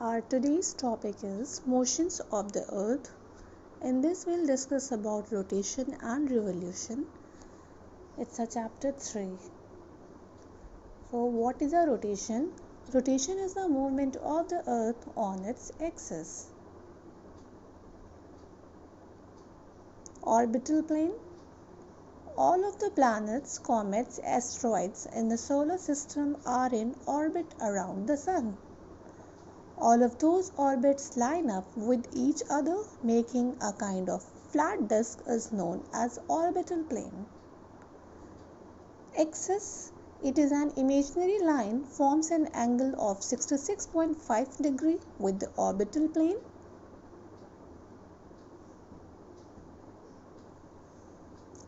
Our today's topic is motions of the earth. In this we'll discuss about rotation and revolution. It's a chapter 3. So what is a rotation? Rotation is the movement of the earth on its axis. Orbital plane. All of the planets, comets, asteroids in the solar system are in orbit around the sun. All of those orbits line up with each other, making a kind of flat disk is known as orbital plane. Axis, it is an imaginary line, forms an angle of 66.5 degree with the orbital plane.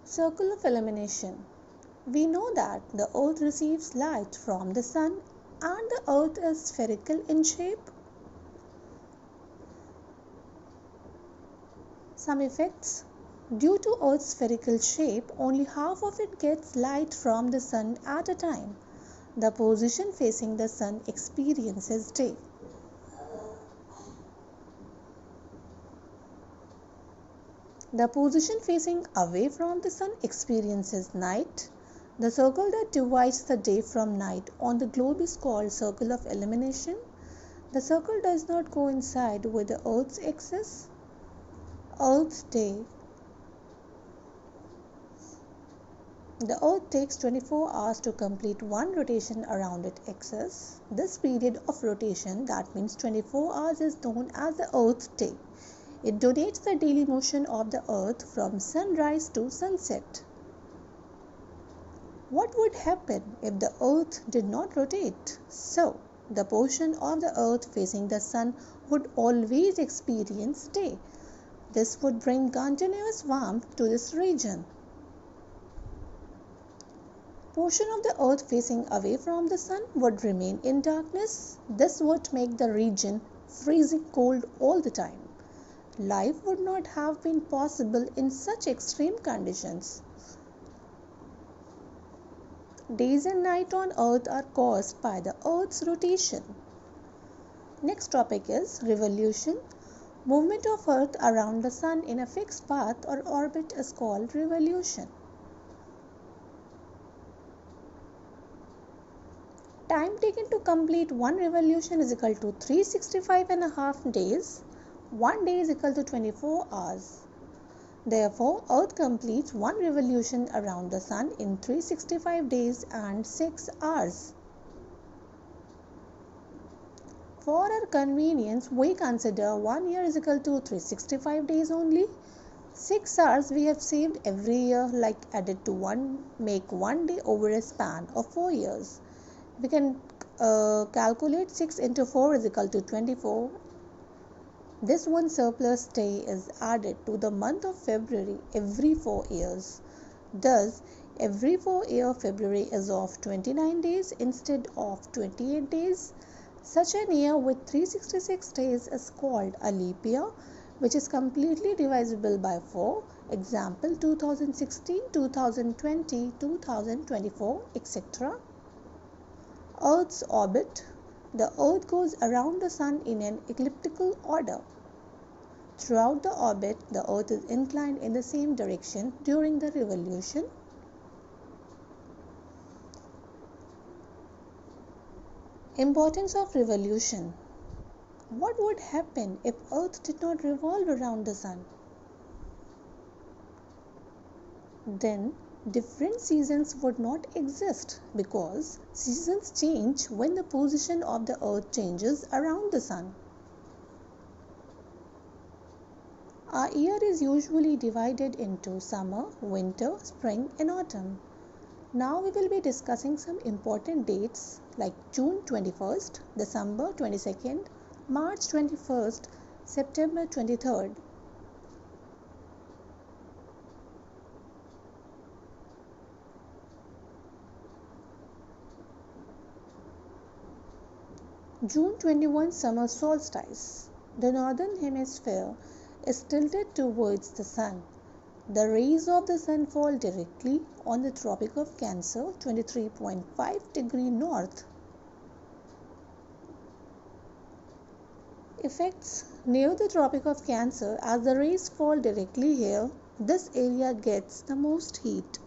Circle of illumination. We know that the earth receives light from the sun and the earth is spherical in shape. Some effects. Due to Earth's spherical shape, only half of it gets light from the sun at a time. The position facing the sun experiences day. The position facing away from the sun experiences night. The circle that divides the day from night on the globe is called circle of illumination. The circle does not coincide with the Earth's axis. Earth's day. The Earth takes 24 hours to complete one rotation around its axis. This period of rotation, that means 24 hours, is known as the Earth's day. It donates the daily motion of the Earth from sunrise to sunset. What would happen if the Earth did not rotate? So, the portion of the Earth facing the sun would always experience day. This would bring continuous warmth to this region. Portion of the earth facing away from the sun would remain in darkness. This would make the region freezing cold all the time. Life would not have been possible in such extreme conditions. Days and night on earth are caused by the earth's rotation. Next topic is revolution. Movement of earth around the sun in a fixed path or orbit is called revolution. Time taken to complete one revolution is equal to 365.5 days. 1 day is equal to 24 hours. Therefore, Earth completes one revolution around the Sun in 365 days and 6 hours. For our convenience, we consider 1 year is equal to 365 days only. 6 hours we have saved every year, like added to 1, make 1 day over a span of 4 years. We can calculate 6 into 4 is equal to 24. This one surplus day is added to the month of February every 4 years. Thus, every 4-year February is of 29 days instead of 28 days. Such an year with 366 days is called a leap year, which is completely divisible by 4. Example 2016, 2020, 2024, etc. Earth's orbit. The Earth goes around the Sun in an elliptical order. Throughout the orbit, the Earth is inclined in the same direction during the revolution. Importance of revolution. What would happen if Earth did not revolve around the Sun? Then different seasons would not exist because seasons change when the position of the earth changes around the sun. Our year is usually divided into summer, winter, spring and autumn. Now we will be discussing some important dates like June 21st, December 22nd, March 21st, September 23rd. June 21 summer solstice. The northern hemisphere is tilted towards the sun. The rays of the sun fall directly on the Tropic of Cancer, 23.5 degree north. effects. Near the Tropic of Cancer, as the rays fall directly here, this area gets the most heat.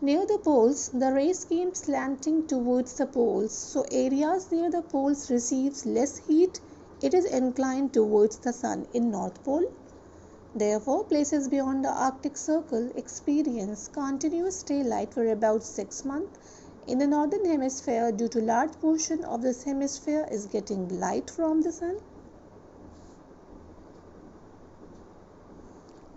Near the poles, the rays keep slanting towards the poles, so areas near the poles receives less heat. It is inclined towards the sun in North Pole. Therefore, places beyond the Arctic Circle experience continuous daylight for about 6 months. In the northern hemisphere, due to large portion of this hemisphere is getting light from the sun.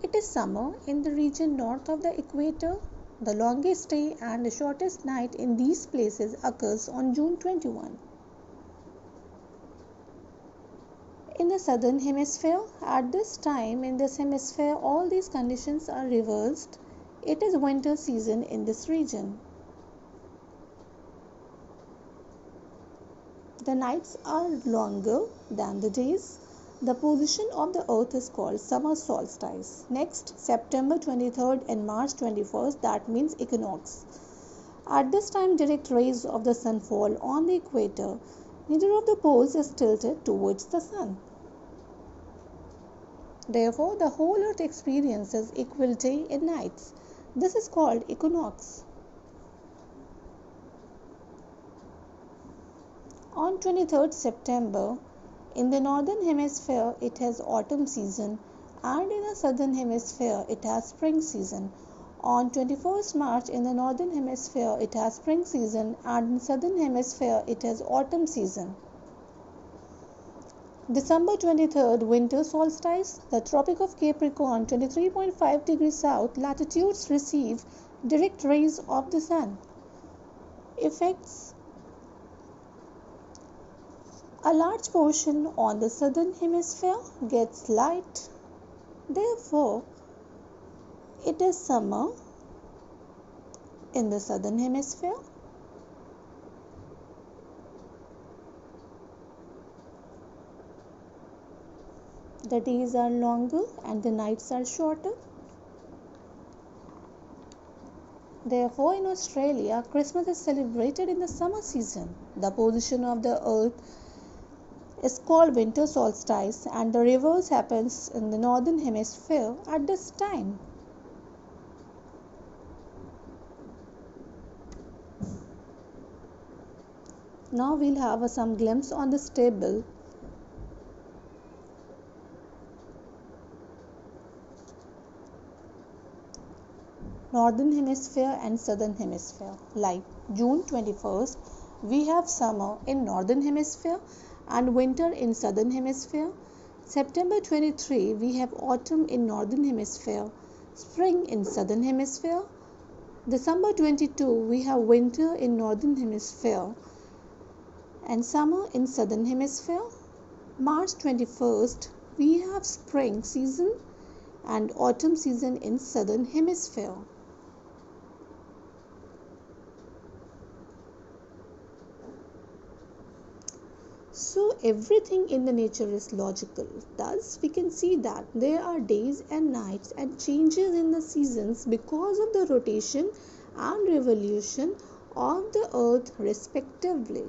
It is summer in the region north of the equator. The longest day and the shortest night in these places occurs on June 21. In the southern hemisphere, at this time in this hemisphere all these conditions are reversed. It is winter season in this region. The nights are longer than the days. The position of the earth is called summer solstice. Next, September 23rd and March 21st, that means equinox. At this time, direct rays of the sun fall on the equator. Neither of the poles is tilted towards the sun. Therefore, the whole earth experiences equal day and nights. This is called equinox. On 23rd September, in the northern hemisphere it has autumn season and in the southern hemisphere it has spring season. On 21st March in the northern hemisphere it has spring season and in the southern hemisphere it has autumn season. December 23rd, winter solstice. The Tropic of Capricorn, 23.5 degrees south latitudes receive direct rays of the sun. Effects. A large portion on the southern hemisphere gets light. Therefore, it is summer in the southern hemisphere. The days are longer and the nights are shorter. Therefore, in Australia, Christmas is celebrated in the summer season. The position of the earth is called winter solstice and the reverse happens in the northern hemisphere at this time. Now we'll have some glimpse on this table. Northern hemisphere and southern hemisphere. Like June 21st, we have summer in northern hemisphere and winter in southern hemisphere. September 23, we have autumn in northern hemisphere, spring in southern hemisphere. December 22, we have winter in northern hemisphere and summer in southern hemisphere. March 21st, we have spring season and autumn season in southern hemisphere. So everything in the nature is logical. Thus we can see that there are days and nights and changes in the seasons because of the rotation and revolution of the earth respectively.